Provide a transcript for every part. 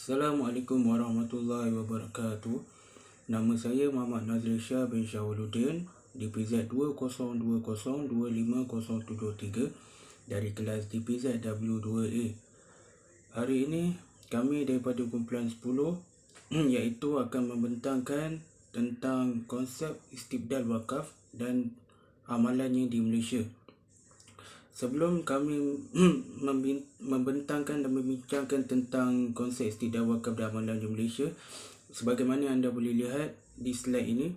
Assalamualaikum warahmatullahi wabarakatuh. Nama saya Muhammad Nazri Shah bin Syahuluddin, DPZ 20202503 dari kelas DPZ W2A. Hari ini kami daripada kumpulan 10 iaitu akan membentangkan tentang konsep istibdal wakaf dan amalannya di Malaysia. Sebelum kami membentangkan dan membincangkan tentang konsep istibdal wakaf dan amalan di Malaysia, sebagaimana anda boleh lihat di slide ini,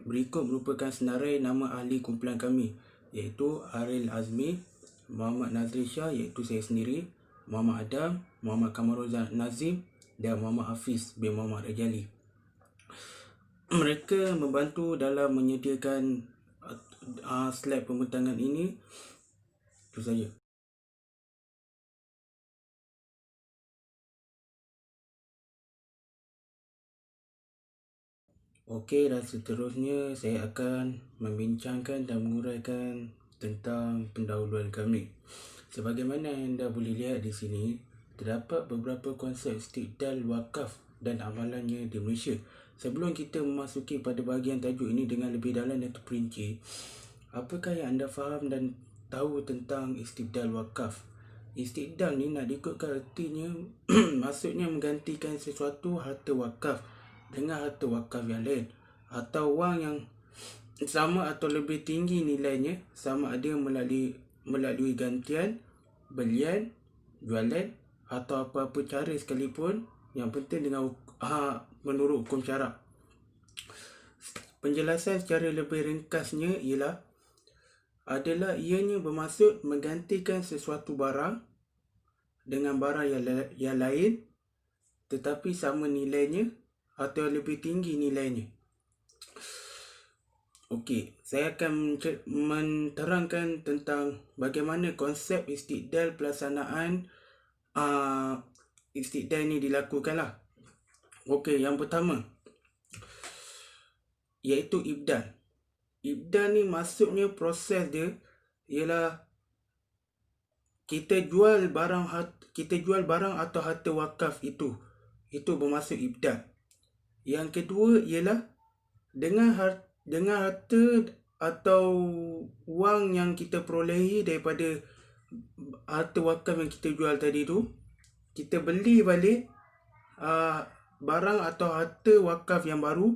berikut merupakan senarai nama ahli kumpulan kami, iaitu Aril Azmi, Muhammad Nazri Shah iaitu saya sendiri, Muhammad Adam, Muhammad Kamaruzan Nazim dan Muhammad Hafiz bin Muhammad Rajali. Mereka membantu dalam menyediakan slide pembentangan ini. Itu saja. Okey, dan seterusnya saya akan membincangkan dan menguraikan tentang pendahuluan kami. Sebagaimana anda boleh lihat di sini, terdapat beberapa konsep istibdal wakaf dan amalannya di Malaysia. Sebelum kita memasuki pada bahagian tajuk ini dengan lebih dalam dan terperinci, apakah yang anda faham dan tahu tentang istibdal wakaf? Istibdal ni nak diikutkan artinya maksudnya menggantikan sesuatu harta wakaf dengan harta wakaf yang lain, atau wang yang sama atau lebih tinggi nilainya, sama ada melalui gantian, belian, jualan atau apa-apa cara sekalipun, yang penting dengan menurut hukum syarak. Penjelasan secara lebih ringkasnya adalah ianya bermaksud menggantikan sesuatu barang dengan barang yang lain tetapi sama nilainya atau lebih tinggi nilainya. Okey, saya akan menerangkan tentang bagaimana konsep istibdal pelaksanaan istibdal ini dilakukanlah. Okey, yang pertama iaitu ibdal. Ibdal ni maksudnya proses dia ialah kita jual barang atau harta wakaf itu bermaksud ibdal. Yang kedua ialah dengan harta atau wang yang kita perolehi daripada harta wakaf yang kita jual tadi tu, kita beli balik barang atau harta wakaf yang baru.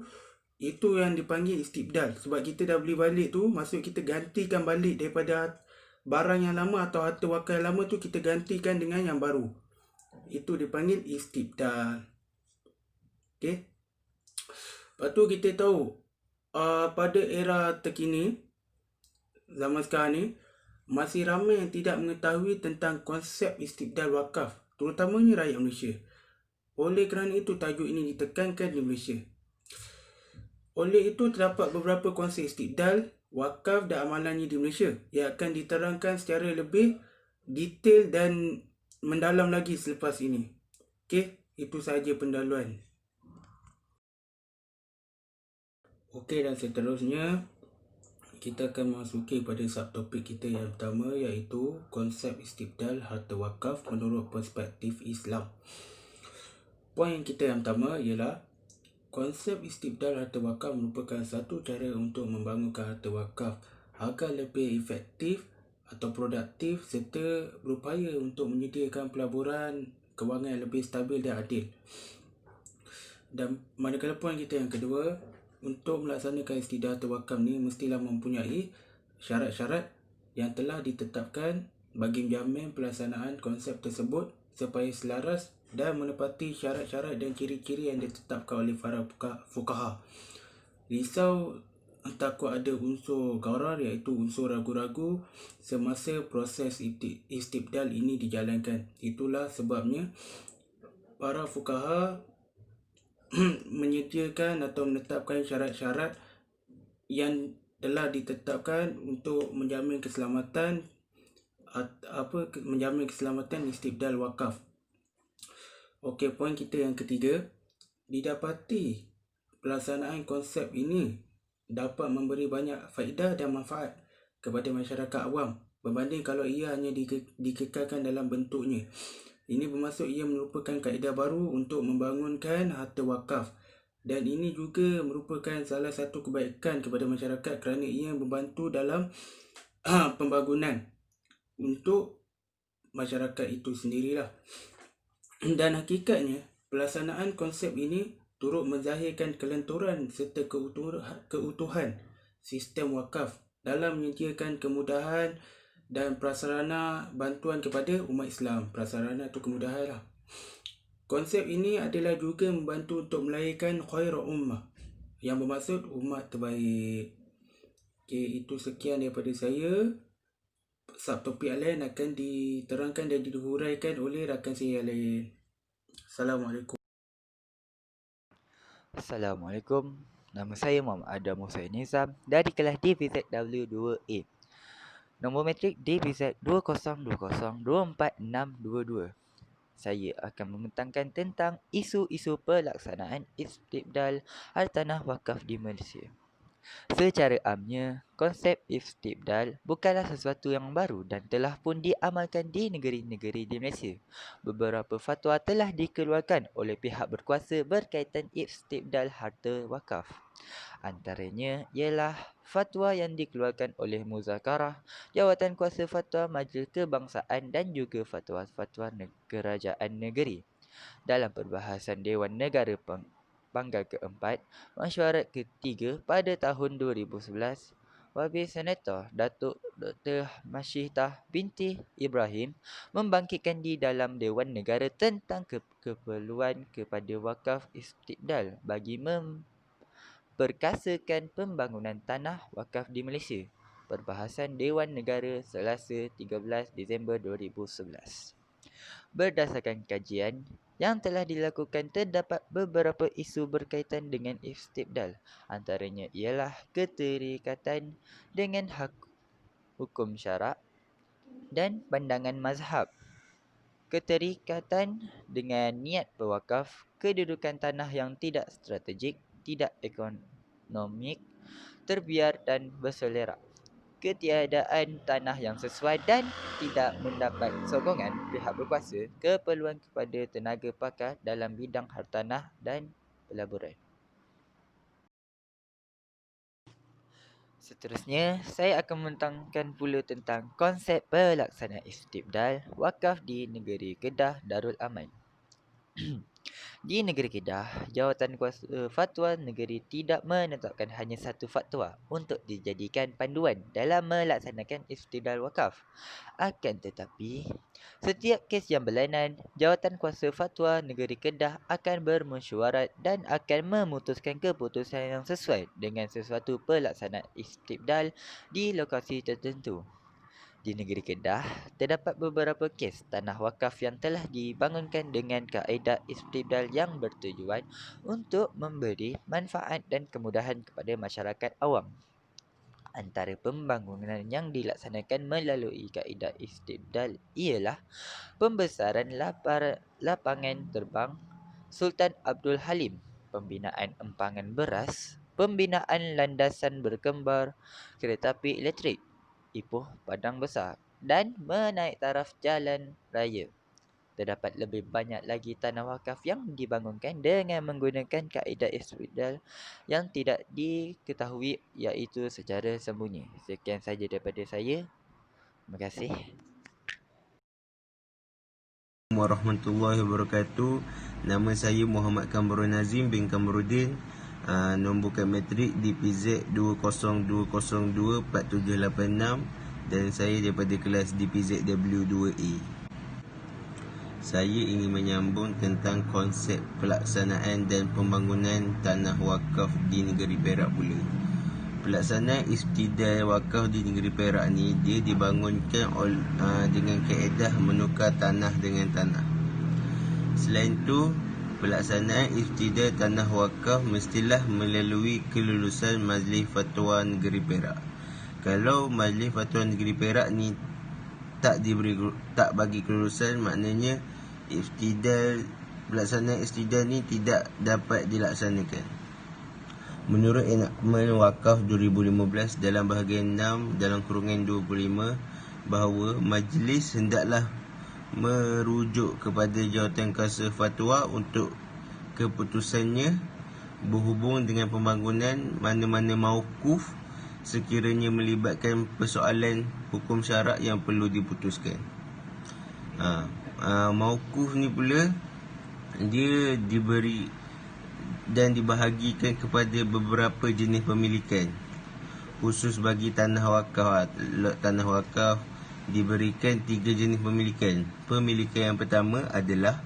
Itu yang dipanggil istibdal. Sebab kita dah beli balik tu, maksud kita gantikan balik daripada barang yang lama atau harta wakaf yang lama tu, kita gantikan dengan yang baru. Itu dipanggil istibdal. Okey. Lepas tu kita tahu pada era terkini, zaman sekarang ni, masih ramai yang tidak mengetahui tentang konsep istibdal wakaf, terutamanya rakyat Malaysia. Oleh kerana itu tajuk ini ditekankan di Malaysia. Oleh itu terdapat beberapa konsep istibdal wakaf dan amalannya di Malaysia yang akan diterangkan secara lebih detail dan mendalam lagi selepas ini. Okey, itu sahaja pendahuluan. Okey, dan seterusnya kita akan masuki pada subtopik kita yang pertama, iaitu konsep istibdal harta wakaf menurut perspektif Islam. Poin kita yang pertama ialah konsep istibdal harta wakaf merupakan satu cara untuk membangunkan harta wakaf agar lebih efektif atau produktif serta berupaya untuk menyediakan pelaburan kewangan yang lebih stabil dan adil. Dan manakala poin kita yang kedua, untuk melaksanakan istibdal harta wakaf ni mestilah mempunyai syarat-syarat yang telah ditetapkan bagi menjamin pelaksanaan konsep tersebut supaya selaras dan menepati syarat-syarat dan ciri-ciri yang ditetapkan oleh para fuqaha. Risau takut ada unsur gharar, iaitu unsur ragu-ragu semasa proses istibdal ini dijalankan. Itulah sebabnya para fuqaha menyediakan atau menetapkan syarat-syarat yang telah ditetapkan untuk menjamin keselamatan istibdal wakaf. Okey, poin kita yang ketiga, didapati pelaksanaan konsep ini dapat memberi banyak faedah dan manfaat kepada masyarakat awam berbanding kalau ia hanya dikekalkan dalam bentuknya. Ini bermaksud ia merupakan kaedah baru untuk membangunkan harta wakaf. Dan ini juga merupakan salah satu kebaikan kepada masyarakat kerana ia membantu dalam pembangunan untuk masyarakat itu sendirilah. Dan hakikatnya, pelaksanaan konsep ini turut menzahirkan kelenturan serta keutuhan sistem wakaf dalam menyediakan kemudahan dan prasarana bantuan kepada umat Islam. Prasarana itu kemudahan lah. Konsep ini adalah juga membantu untuk melahirkan khairul ummah, yang bermaksud umat terbaik. Okay, itu sekian daripada saya. Subtopik lain akan diterangkan dan dihuraikan oleh rakan saya yang lain. Assalamualaikum. Assalamualaikum. Nama saya Muhammad Adam Musa Nizam dari kelas DVZW2A. Nombor metrik DVZ20202462. Saya akan membentangkan tentang isu-isu pelaksanaan istibdal hartanah wakaf di Malaysia. Secara amnya, konsep istibdal bukanlah sesuatu yang baru dan telah pun diamalkan di negeri-negeri di Malaysia. Beberapa fatwa telah dikeluarkan oleh pihak berkuasa berkaitan istibdal harta wakaf. Antaranya ialah fatwa yang dikeluarkan oleh Muzakarah, Jawatan Kuasa Fatwa Majlis Kebangsaan dan juga fatwa-fatwa kerajaan negeri. Dalam perbahasan Dewan Negara Panggal keempat, Mesyuarat ketiga pada tahun 2011, Wakil Senator Datuk Dr. Masyitah binti Ibrahim membangkitkan di dalam Dewan Negara tentang keperluan kepada wakaf istibdal bagi perkasakan pembangunan tanah wakaf di Malaysia. Perbahasan Dewan Negara Selasa 13 Disember 2011. Berdasarkan kajian yang telah dilakukan, terdapat beberapa isu berkaitan dengan istibdal. Antaranya ialah keterikatan dengan hukum syarak dan pandangan mazhab, keterikatan dengan niat pewakaf, kedudukan tanah yang tidak strategik, tidak ekonomik, terbiar dan berselerak, ketiadaan tanah yang sesuai dan tidak mendapat sokongan pihak berkuasa, keperluan kepada tenaga pakar dalam bidang hartanah dan pelaburan. Seterusnya, saya akan membentangkan pula tentang konsep pelaksanaan istibdal wakaf di negeri Kedah Darul Aman. Di negeri Kedah, Jawatan Kuasa Fatwa Negeri tidak menetapkan hanya satu fatwa untuk dijadikan panduan dalam melaksanakan istibdal wakaf. Akan tetapi, setiap kes yang berlainan, Jawatan Kuasa Fatwa Negeri Kedah akan bermesyuarat dan akan memutuskan keputusan yang sesuai dengan sesuatu pelaksanaan istibdal di lokasi tertentu. Di negeri Kedah, terdapat beberapa kes tanah wakaf yang telah dibangunkan dengan kaedah istibdal yang bertujuan untuk memberi manfaat dan kemudahan kepada masyarakat awam. Antara pembangunan yang dilaksanakan melalui kaedah istibdal ialah pembesaran lapangan terbang Sultan Abdul Halim, pembinaan empangan beras, pembinaan landasan berkembar keretapi elektrik, Ipoh Padang Besar dan menaik taraf jalan raya. Terdapat lebih banyak lagi tanah wakaf yang dibangunkan dengan menggunakan kaedah istibdal yang tidak diketahui iaitu secara sembunyi. Sekian saja daripada saya. Terima kasih. Warahmatullahi wabarakatuh. Nama saya Muhammad Kamrul Nazim bin Kamruddin. Nombor kad matrik DPZ 20202476 dan saya daripada kelas DPZW2A. Saya ingin menyambung tentang konsep pelaksanaan dan pembangunan tanah wakaf di negeri Perak pula. Pelaksanaan istibdal wakaf di negeri Perak ni dia dibangunkan dengan kaedah menukar tanah dengan tanah. Selain tu, pelaksanaan istibdal tanah wakaf mestilah melalui kelulusan Majlis Fatwa Negeri Perak. Kalau Majlis Fatwa Negeri Perak ni tak bagi kelulusan, maknanya pelaksanaan istibdal ni tidak dapat dilaksanakan. Menurut Enakmen Wakaf 2015 dalam bahagian 6 dalam kurungan 25 bahawa majlis hendaklah merujuk kepada jawatan kuasa fatwa untuk keputusannya berhubung dengan pembangunan mana-mana mauquf sekiranya melibatkan persoalan hukum syarak yang perlu diputuskan. Mauquf ni pula dia diberi dan dibahagikan kepada beberapa jenis pemilikan. Khusus bagi tanah wakaf, lot tanah wakaf diberikan 3 jenis pemilikan. Pemilikan yang pertama adalah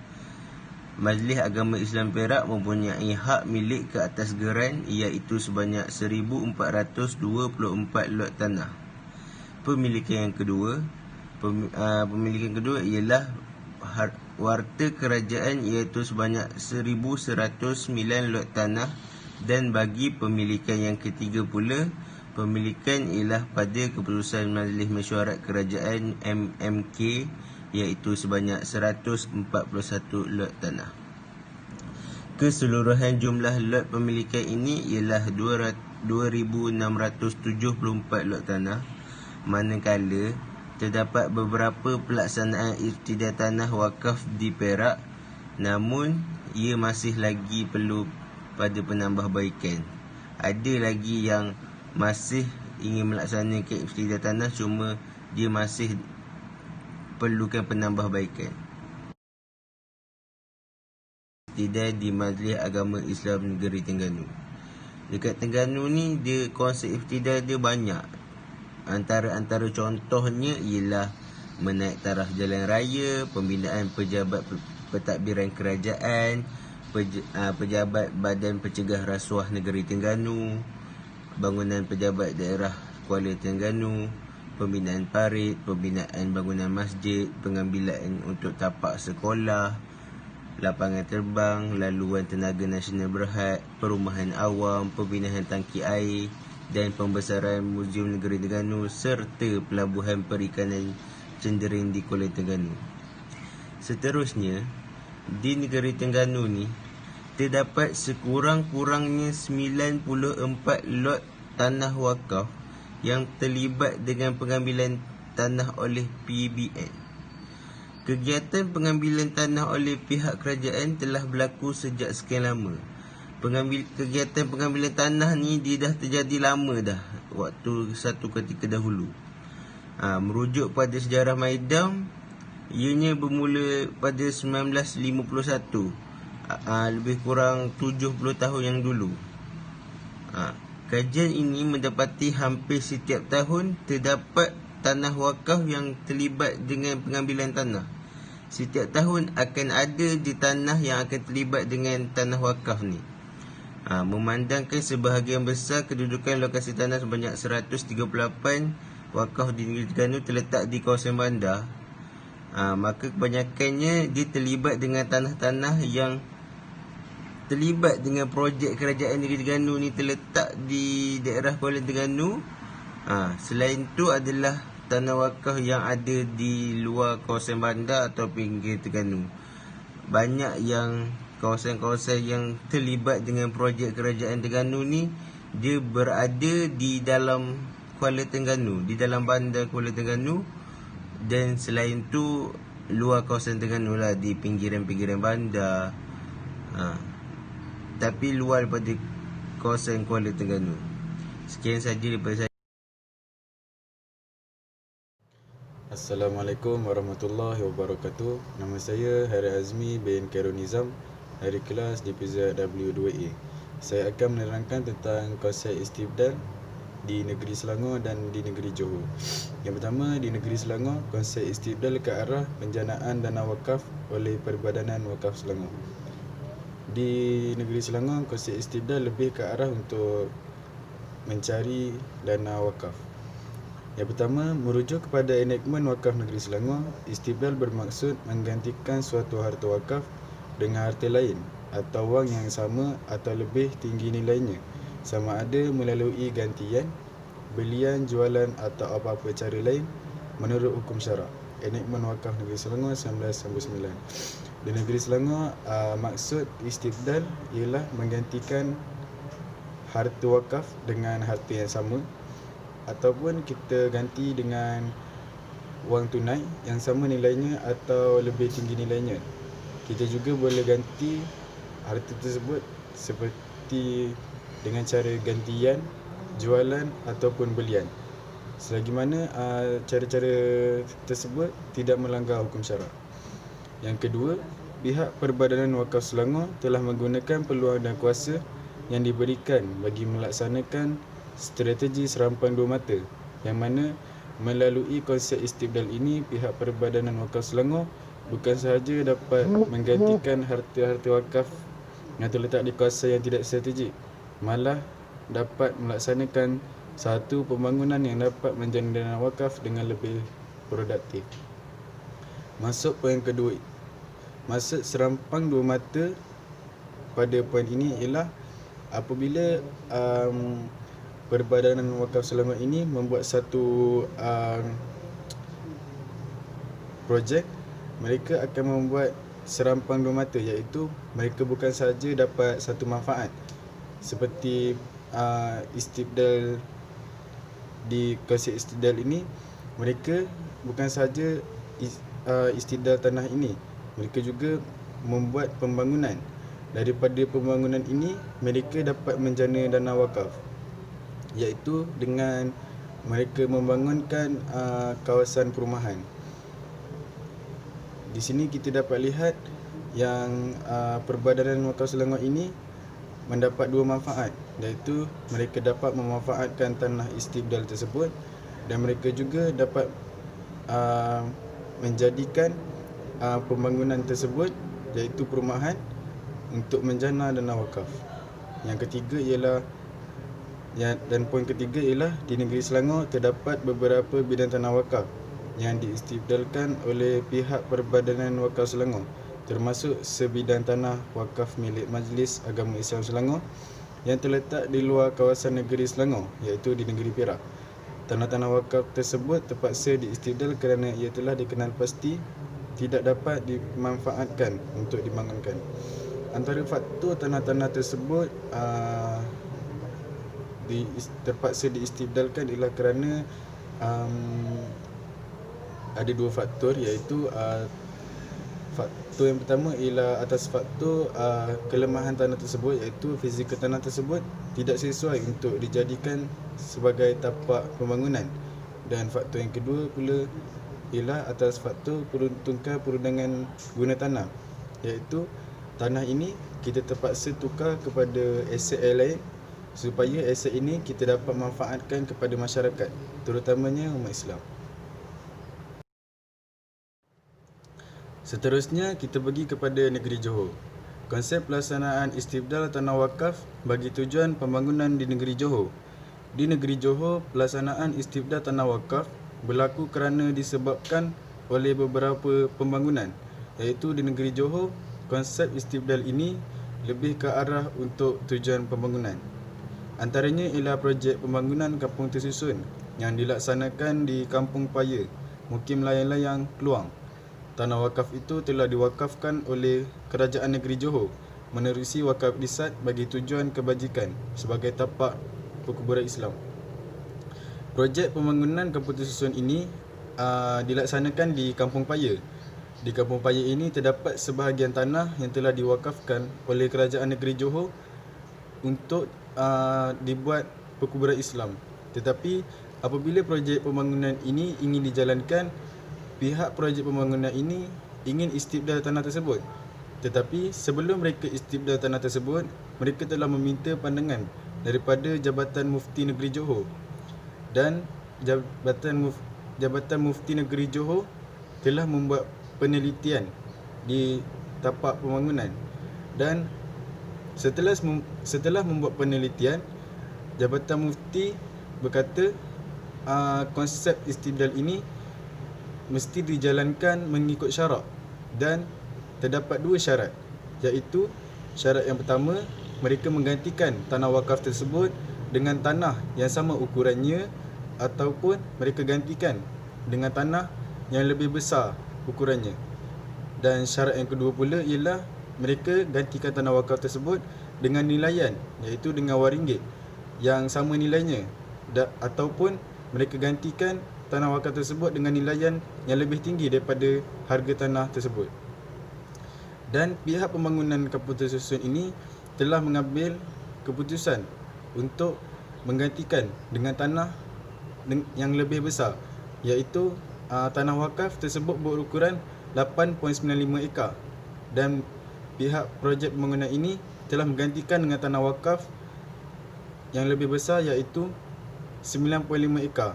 Majlis Agama Islam Perak mempunyai hak milik ke atas geran iaitu sebanyak 1424 lot tanah. Pemilikan yang kedua ialah warta kerajaan iaitu sebanyak 1109 lot tanah, dan bagi pemilikan yang ketiga pula, pemilikan ialah pada keputusan Majlis Mesyuarat Kerajaan MMK iaitu sebanyak 141 lot tanah. Keseluruhan jumlah lot pemilikan ini ialah 2674 lot tanah, manakala terdapat beberapa pelaksanaan iftida tanah wakaf di Perak, namun ia masih lagi perlu pada penambahbaikan. Ada lagi yang masih ingin melaksanakan iftida tanah, cuma dia masih perlukan penambahbaikan. Iftida di Majlis Agama Islam Negeri Terengganu. Dekat Terengganu ni dia konsep iftida dia banyak. Antara contohnya ialah menaik taraf jalan raya, pembinaan pejabat pentadbiran kerajaan, pejabat Badan Pencegah Rasuah Negeri Terengganu, bangunan pejabat daerah Kuala Terengganu, pembinaan parit, pembinaan bangunan masjid, pengambilan untuk tapak sekolah, lapangan terbang, laluan tenaga nasional berhad, perumahan awam, pembinaan tangki air dan pembesaran Muzium Negeri Terengganu serta pelabuhan perikanan Cendering di Kuala Terengganu. Seterusnya, di Negeri Terengganu ni terdapat sekurang-kurangnya 94 lot tanah wakaf yang terlibat dengan pengambilan tanah oleh PBN. Kegiatan pengambilan tanah oleh pihak kerajaan telah berlaku sejak sekian lama. Kegiatan pengambilan tanah ni dia dah terjadi lama dah, waktu satu ketika dahulu. Merujuk pada sejarah Maidam, ianya bermula pada 1951, lebih kurang 70 tahun yang dulu. Kajian ini mendapati hampir setiap tahun terdapat tanah wakaf yang terlibat dengan pengambilan tanah. Setiap tahun akan ada di tanah yang akan terlibat dengan tanah wakaf ni. Memandangkan sebahagian besar kedudukan lokasi tanah sebanyak 138 wakaf di Negeri Terengganu terletak di kawasan bandar, maka kebanyakannya dia terlibat dengan tanah-tanah yang terlibat dengan projek kerajaan Negeri Terengganu ni terletak di daerah Kuala Terengganu. Selain itu adalah tanah wakaf yang ada di luar kawasan bandar atau pinggir Terengganu. Banyak yang kawasan-kawasan yang terlibat dengan projek kerajaan Terengganu ni dia berada di dalam Kuala Terengganu, di dalam bandar Kuala Terengganu, dan selain tu luar kawasan Terengganu lah, di pinggiran-pinggiran bandar, tapi luar daripada kawasan Kuala Terengganu. Sekian saja daripada saya. Assalamualaikum warahmatullahi wabarakatuh. Nama saya Hari Azmi bin Khairul Nizam dari kelas DPZ W2A. Saya akan menerangkan tentang konsep istibdal di negeri Selangor dan di negeri Johor. Yang pertama, di negeri Selangor, konsep istibdal ke arah penjanaan dana wakaf oleh Perbadanan Wakaf Selangor. Di negeri Selangor, konsep istibdal lebih ke arah untuk mencari dana wakaf. Yang pertama, merujuk kepada enakmen Wakaf Negeri Selangor, istibdal bermaksud menggantikan suatu harta wakaf dengan harta lain atau wang yang sama atau lebih tinggi nilainya, sama ada melalui gantian, belian, jualan atau apa-apa cara lain menurut hukum syarak. Enakmen Wakaf Negeri Selangor 1999. Di Negeri Selangor, maksud istibdal ialah menggantikan harta wakaf dengan harta yang sama, ataupun kita ganti dengan wang tunai yang sama nilainya atau lebih tinggi nilainya. Kita juga boleh ganti harta tersebut seperti dengan cara gantian, jualan ataupun belian. Selagi mana cara-cara tersebut tidak melanggar hukum syarak. Yang kedua, pihak Perbadanan Wakaf Selangor telah menggunakan peluang dan kuasa yang diberikan bagi melaksanakan strategi serampang dua mata, yang mana melalui konsep istibdal ini pihak Perbadanan Wakaf Selangor bukan sahaja dapat menggantikan harta-harta wakaf yang terletak di kawasan yang tidak strategik, malah dapat melaksanakan satu pembangunan yang dapat menjana dana wakaf dengan lebih produktif. Masuk poin kedua. Maksud serampang dua mata pada poin ini ialah apabila Perbadanan Wakaf Selangor ini membuat satu projek, mereka akan membuat serampang dua mata, iaitu mereka bukan sahaja dapat satu manfaat seperti istibdal. Di konsep istibdal ini, mereka bukan sahaja istibdal tanah ini, mereka juga membuat pembangunan. Daripada pembangunan ini, mereka dapat menjana dana wakaf, iaitu dengan mereka membangunkan kawasan perumahan. Di sini kita dapat lihat yang Perbadanan Wakaf Selangor ini mendapat dua manfaat, iaitu mereka dapat memanfaatkan tanah istibdal tersebut dan mereka juga dapat menjadikan pembangunan tersebut, iaitu perumahan, untuk menjana dana wakaf. Yang ketiga ialah dan poin ketiga ialah di negeri Selangor terdapat beberapa bidang tanah wakaf yang diistibdalkan oleh pihak Perbadanan Wakaf Selangor, termasuk sebidang tanah wakaf milik Majlis Agama Islam Selangor yang terletak di luar kawasan negeri Selangor, iaitu di negeri Perak. Tanah-tanah wakaf tersebut terpaksa diistibdal kerana ia telah dikenal pasti tidak dapat dimanfaatkan untuk dibangunkan. Antara faktor tanah-tanah tersebut terpaksa diistibdalkan ialah kerana ada dua faktor, iaitu faktor yang pertama ialah atas faktor kelemahan tanah tersebut, iaitu fizikal tanah tersebut tidak sesuai untuk dijadikan sebagai tapak pembangunan. Dan faktor yang kedua pula ialah atas faktor perundangan guna tanah, iaitu tanah ini kita terpaksa tukar kepada aset yang lain supaya aset ini kita dapat manfaatkan kepada masyarakat, terutamanya umat Islam. Seterusnya, kita pergi kepada negeri Johor. Konsep pelaksanaan istibdal tanah wakaf bagi tujuan pembangunan di negeri Johor. Di negeri Johor, pelaksanaan istibdal tanah wakaf berlaku kerana disebabkan oleh beberapa pembangunan, iaitu di negeri Johor, konsep istibdal ini lebih ke arah untuk tujuan pembangunan. Antaranya ialah projek pembangunan kampung tersusun yang dilaksanakan di Kampung Paya, Mukim Layang-Layang, Kluang. Tanah wakaf itu telah diwakafkan oleh Kerajaan Negeri Johor menerusi wakaf Disat bagi tujuan kebajikan sebagai tapak perkuburan Islam. Projek pembangunan kampung tersusun ini dilaksanakan di Kampung Paya. Di Kampung Paya ini terdapat sebahagian tanah yang telah diwakafkan oleh Kerajaan Negeri Johor untuk dibuat perkuburan Islam. Tetapi apabila projek pembangunan ini ingin dijalankan, pihak projek pembangunan ini ingin istibdal tanah tersebut. Tetapi sebelum mereka istibdal tanah tersebut, mereka telah meminta pandangan daripada Jabatan Mufti Negeri Johor. Dan Jabatan Mufti Negeri Johor telah membuat penelitian di tapak pembangunan. Dan setelah membuat penelitian, Jabatan Mufti berkata konsep istibdal ini mesti dijalankan mengikut syarak, dan terdapat dua syarat, iaitu syarat yang pertama, mereka menggantikan tanah wakaf tersebut dengan tanah yang sama ukurannya, ataupun mereka gantikan dengan tanah yang lebih besar ukurannya. Dan syarat yang kedua pula ialah mereka gantikan tanah wakaf tersebut dengan nilaian, iaitu dengan RM1 yang sama nilainya, ataupun mereka gantikan tanah wakaf tersebut dengan nilaian yang lebih tinggi daripada harga tanah tersebut. Dan pihak pembangunan kampung tersusun ini telah mengambil keputusan untuk menggantikan dengan tanah yang lebih besar, iaitu tanah wakaf tersebut berukuran 8.95 ekar, dan pihak projek pembangunan ini telah menggantikan dengan tanah wakaf yang lebih besar, iaitu 9.5 ekar.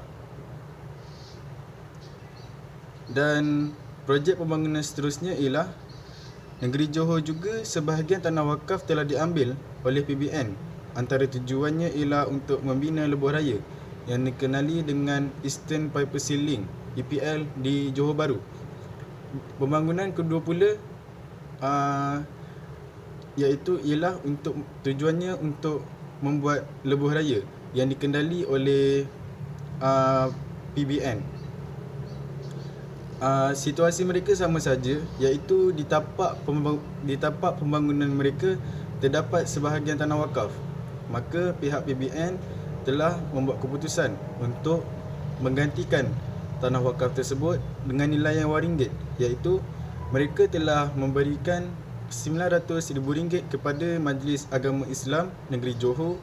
Dan projek pembangunan seterusnya ialah Negeri Johor juga sebahagian tanah wakaf telah diambil oleh PBN. Antara tujuannya ialah untuk membina lebuh raya yang dikenali dengan Eastern Piper Seal Link EPL di Johor Bahru. Pembangunan kedua pula iaitu ialah untuk tujuannya untuk membuat lebuh raya yang dikendali oleh PBN. Situasi mereka sama saja, iaitu di tapak pembangunan mereka terdapat sebahagian tanah wakaf. Maka pihak PBN telah membuat keputusan untuk menggantikan tanah wakaf tersebut dengan nilai yang RM1, iaitu mereka telah memberikan RM900,000 kepada Majlis Agama Islam Negeri Johor,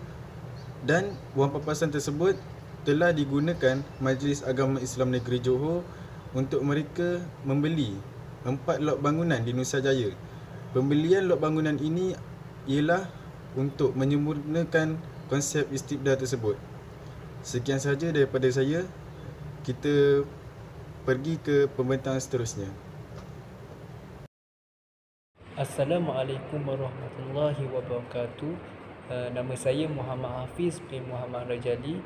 dan wang papasan tersebut telah digunakan Majlis Agama Islam Negeri Johor untuk mereka membeli 4 lot bangunan di Nusa Jaya. Pembelian lot bangunan ini ialah untuk menyempurnakan konsep istibdal tersebut. Sekian sahaja daripada saya. Kita pergi ke pembentang seterusnya. Assalamualaikum warahmatullahi wabarakatuh. Nama saya Muhammad Hafiz bin Muhammad Rajali.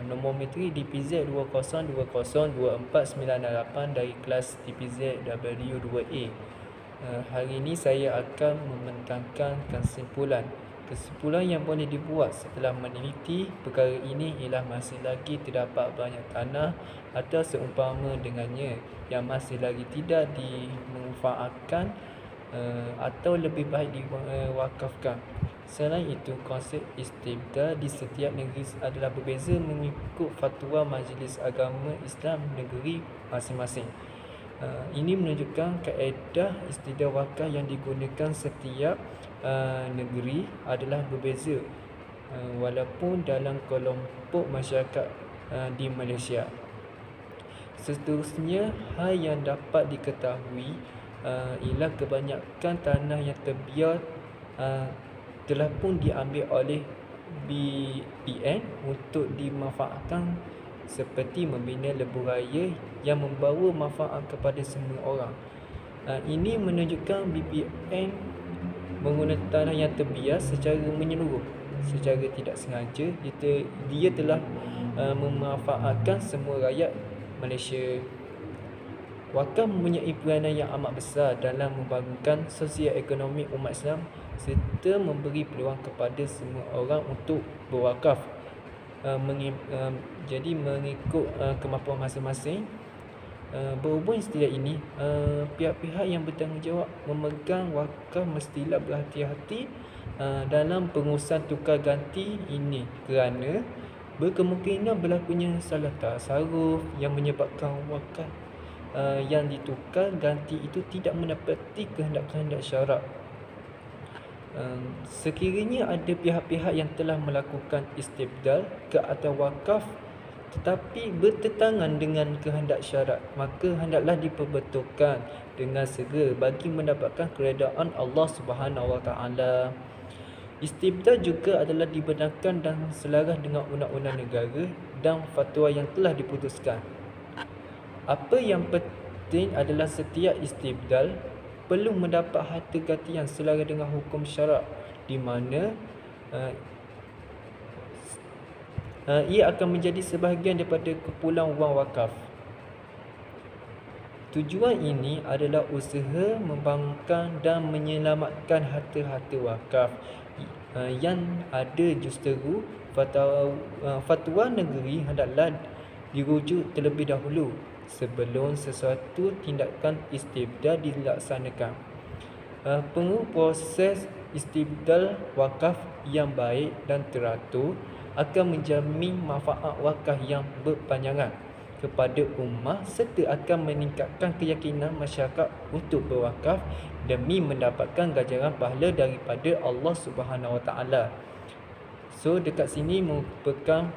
Nombor metri DPZ 20202498 dari kelas DPZ W2A. Hari ini saya akan membentangkan kesimpulan. Kesimpulan yang boleh dibuat setelah meneliti perkara ini ialah masih lagi terdapat banyak tanah atau seumpama dengannya yang masih lagi tidak dimanfaatkan atau lebih baik diwakafkan. Selain itu, konsep istibdal di setiap negeri adalah berbeza mengikut fatwa Majlis Agama Islam negeri masing-masing. Ini menunjukkan kaedah istibdal wakaf yang digunakan setiap negeri adalah berbeza, walaupun dalam kelompok masyarakat di Malaysia. Seterusnya, hal yang dapat diketahui ialah kebanyakan tanah yang terbiar telah pun diambil oleh BPN untuk dimanfaatkan seperti membina lebuh raya yang membawa manfaat kepada semua orang. Ini menunjukkan BPN menggunakan tanah yang terbiar secara menyeluruh. Secara tidak sengaja, dia telah memanfaatkan semua rakyat Malaysia. Wakaf mempunyai peranan yang amat besar dalam membangunkan sosial ekonomi umat Islam serta memberi peluang kepada semua orang untuk berwakaf. Jadi mengikut kemampuan masing-masing. Berhubung istilah ini, pihak-pihak yang bertanggungjawab memegang wakaf mestilah berhati-hati dalam pengurusan tukar ganti ini, kerana berkemungkinan berlakunya salah tasarruf yang menyebabkan wakaf yang ditukar ganti itu tidak mendapati kehendak-kehendak syarak. Sekiranya ada pihak-pihak yang telah melakukan istibdal ke atas wakaf tetapi bertentangan dengan kehendak syarak, maka hendaklah diperbetulkan dengan segera bagi mendapatkan keredaan Allah Subhanahu Wa Taala. Istibdal juga adalah dibenarkan dan selaras dengan undang-undang negara dan fatwa yang telah diputuskan. Apa yang penting adalah setiap istibdal perlu mendapat harta ganti yang selaras dengan hukum syarak, di mana ia akan menjadi sebahagian daripada kumpulan wang wakaf. Tujuan ini adalah usaha membangunkan dan menyelamatkan harta-harta wakaf yang ada. Justeru fatwa negeri hendaklah dirujuk terlebih dahulu sebelum sesuatu tindakan istibdal dilaksanakan. Pengurus proses istibdal wakaf yang baik dan teratur akan menjamin manfaat wakaf yang berpanjangan. kepada ummah serta akan meningkatkan keyakinan masyarakat untuk berwakaf demi mendapatkan ganjaran pahala daripada Allah Subhanahu Wa Taala. So dekat sini merupakan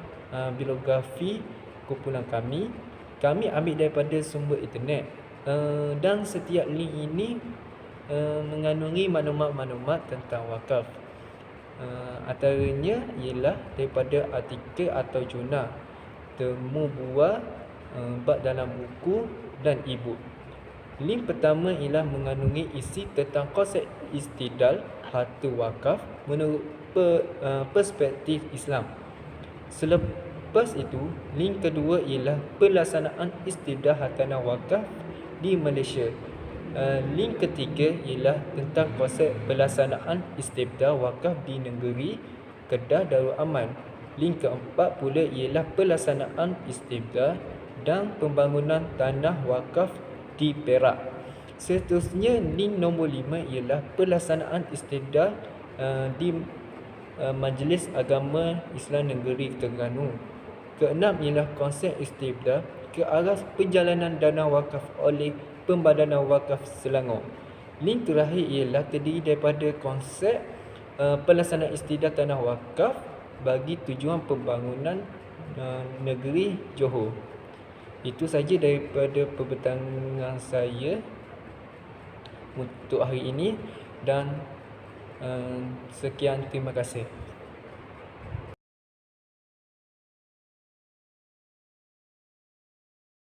bibliografi kumpulan kami. Kami ambil daripada sumber internet dan setiap link ini mengandungi maklumat-maklumat tentang wakaf. Antaranya ialah daripada artikel atau jurnal, temu bual, bab dalam buku dan e-book. Link pertama ialah mengandungi isi tentang konsep istidlal harta wakaf menurut perspektif Islam. Selepas itu, link kedua ialah pelaksanaan istidlal hartanah wakaf di Malaysia. Link ketiga ialah tentang konsep pelaksanaan istibdal wakaf di negeri Kedah Darul Aman. Link keempat pula ialah pelaksanaan istibdal dan pembangunan tanah wakaf di Perak. Seterusnya, link nombor 5 ialah pelaksanaan istibdal di Majlis Agama Islam Negeri Terengganu. Keenam ialah konsep istibdal ke arah perjalanan dana wakaf oleh Pembadanan Wakaf Selangor. Link terakhir ialah terdiri daripada konsep pelaksanaan istibdal tanah wakaf bagi tujuan pembangunan negeri Johor. Itu saja daripada pembentangan saya untuk hari ini dan sekian, terima kasih.